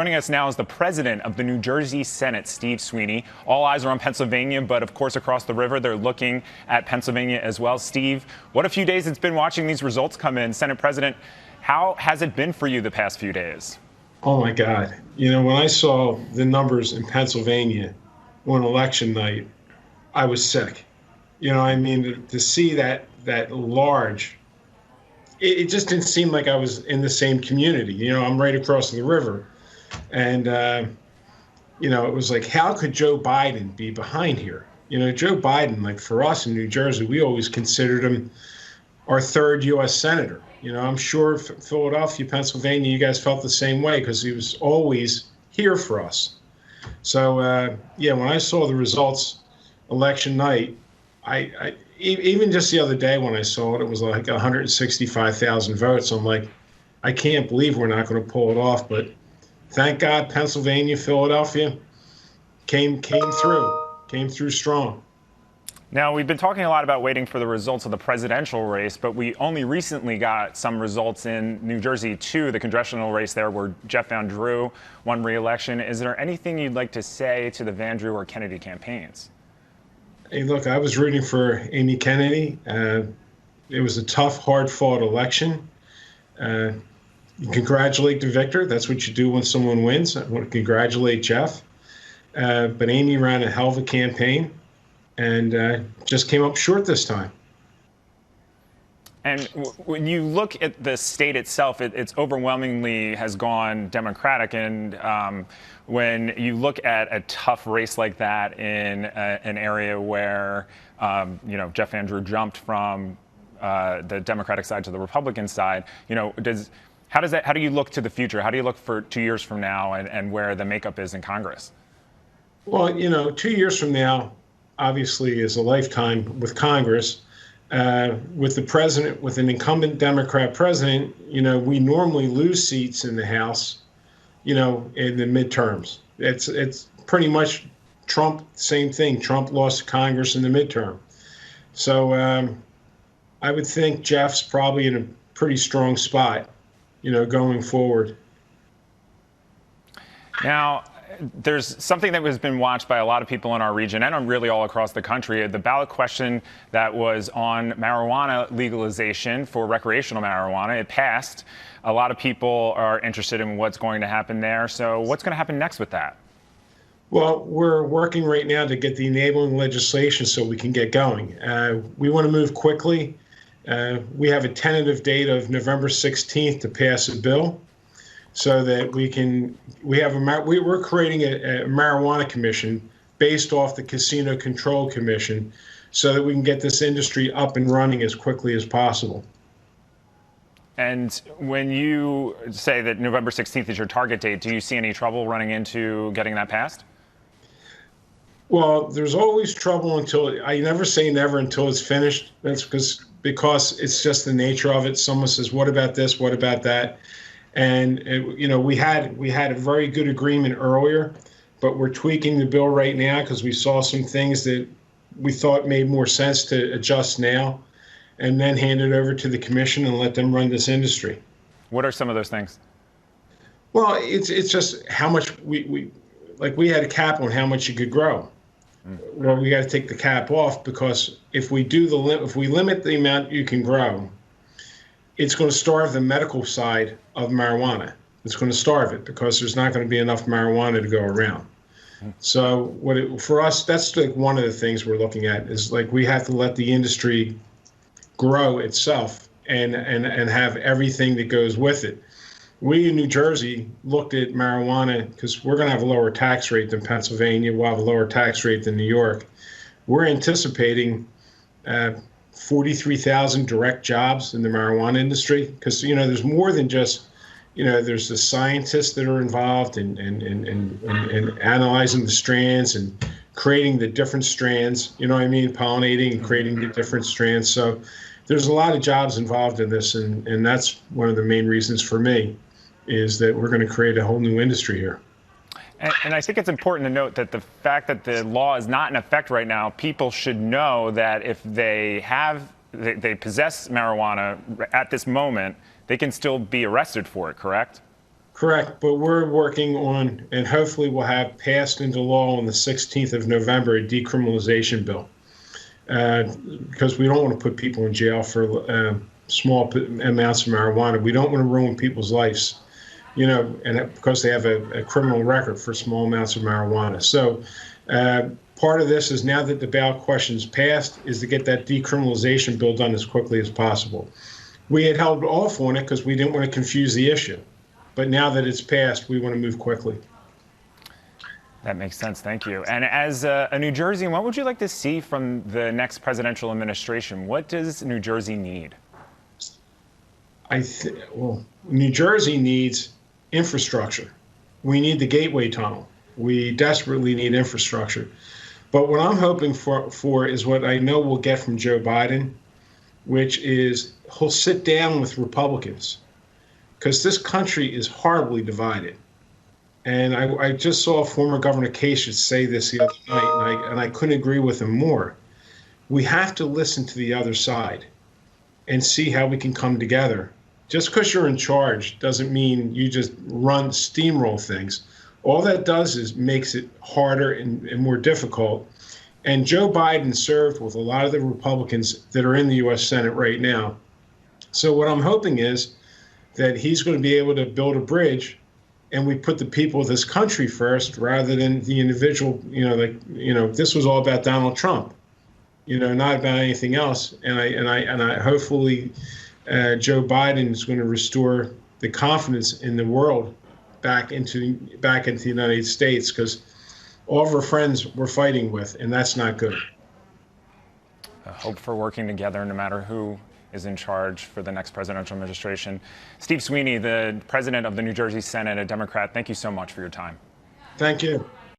Joining us now is the president of the New Jersey Senate, Steve Sweeney. All eyes are on Pennsylvania, but of course across the river they're looking at Pennsylvania as well. Steve, what a few days it's been watching these results come in. Senate President, how has it been for you the past few days? Oh my God. When I saw the numbers in Pennsylvania on election night, I was sick. To see that large, it just didn't seem like I was in the same community. I'm right across the river. And, it was like, how could Joe Biden be behind here? Joe Biden, like for us in New Jersey, we always considered him our third U.S. senator. I'm sure Philadelphia, Pennsylvania, you guys felt the same way because he was always here for us. So, when I saw the results election night, I even just the other day when I saw it, it was like 165,000 votes. I'm like, I can't believe we're not going to pull it off. But thank God Pennsylvania, Philadelphia came through strong. Now, we've been talking a lot about waiting for the results of the presidential race, but we only recently got some results in New Jersey, too, the congressional race there where Jeff Van Drew won re-election. Is there anything you'd like to say to the Van Drew or Kennedy campaigns? Hey, look, I was rooting for Amy Kennedy. It was a tough, hard-fought election. You congratulate the victor. That's what you do when someone wins. I want to congratulate Jeff. But Amy ran a hell of a campaign and just came up short this time. And when you look at the state itself, it's overwhelmingly has gone Democratic. And when you look at a tough race like that in an area where, Jeff Van Drew jumped from the Democratic side to the Republican side, how do you look to the future? How do you look for 2 years from now and where the makeup is in Congress? Well, 2 years from now, obviously, is a lifetime with Congress. With the president, with an incumbent Democrat president, we normally lose seats in the House, in the midterms. It's pretty much Trump, same thing. Trump lost Congress in the midterm. So I would think Jeff's probably in a pretty strong spot, going forward. Now, there's something that has been watched by a lot of people in our region and really all across the country. The ballot question that was on marijuana legalization for recreational marijuana, it passed. A lot of people are interested in what's going to happen there. So what's going to happen next with that? Well, we're working right now to get the enabling legislation so we can get going. We want to move quickly. We have a tentative date of November 16th to pass a bill, so that we're creating a marijuana commission based off the Casino Control Commission so that we can get this industry up and running as quickly as possible. And when you say that November 16th is your target date, do you see any trouble running into getting that passed? Well, there's always trouble I never say never until it's finished. That's because it's just the nature of it. Someone says, what about this? What about that? And we had a very good agreement earlier, but we're tweaking the bill right now because we saw some things that we thought made more sense to adjust now, and then hand it over to the commission and let them run this industry. What are some of those things? Well, it's just how much we had a cap on how much you could grow. Well, we got to take the cap off because if we limit the amount you can grow, it's going to starve the medical side of marijuana. It's going to starve it because there's not going to be enough marijuana to go around. So for us, that's like one of the things we're looking at is like we have to let the industry grow itself and have everything that goes with it. We in New Jersey looked at marijuana because we're going to have a lower tax rate than Pennsylvania. We'll have a lower tax rate than New York. We're anticipating 43,000 direct jobs in the marijuana industry because, there's more than just, there's the scientists that are involved in analyzing the strands and creating the different strands, pollinating and creating the different strands. So there's a lot of jobs involved in this. And that's one of the main reasons for me is that we're going to create a whole new industry here. And I think it's important to note that the fact that the law is not in effect right now, people should know that if they possess marijuana at this moment, they can still be arrested for it, correct? Correct, but we're working on, and hopefully we'll have passed into law on the 16th of November, a decriminalization bill. Because we don't want to put people in jail for small amounts of marijuana. We don't want to ruin people's lives, and because they have a criminal record for small amounts of marijuana. So part of this is, now that the ballot question is passed, is to get that decriminalization bill done as quickly as possible. We had held off on it because we didn't want to confuse the issue. But now that it's passed, we want to move quickly. That makes sense. Thank you. And as a New Jerseyan, what would you like to see from the next presidential administration? What does New Jersey need? Well, New Jersey needs infrastructure. We need the Gateway Tunnel. We desperately need infrastructure. But what I'm hoping for is what I know we'll get from Joe Biden, which is he'll sit down with Republicans, because this country is horribly divided. And I just saw former Governor Kasich say this the other night, and I couldn't agree with him more. We have to listen to the other side and see how we can come together. Just because you're in charge doesn't mean you just steamroll things. All that does is makes it harder and more difficult. And Joe Biden served with a lot of the Republicans that are in the U.S. Senate right now. So what I'm hoping is that he's going to be able to build a bridge, and we put the people of this country first rather than the individual. This was all about Donald Trump, not about anything else. And I hopefully Joe Biden is going to restore the confidence in the world back into the United States, because all of our friends we're fighting with, and that's not good. I hope for working together, no matter who is in charge for the next presidential administration. Steve Sweeney, the president of the New Jersey Senate, a Democrat, thank you so much for your time. Thank you.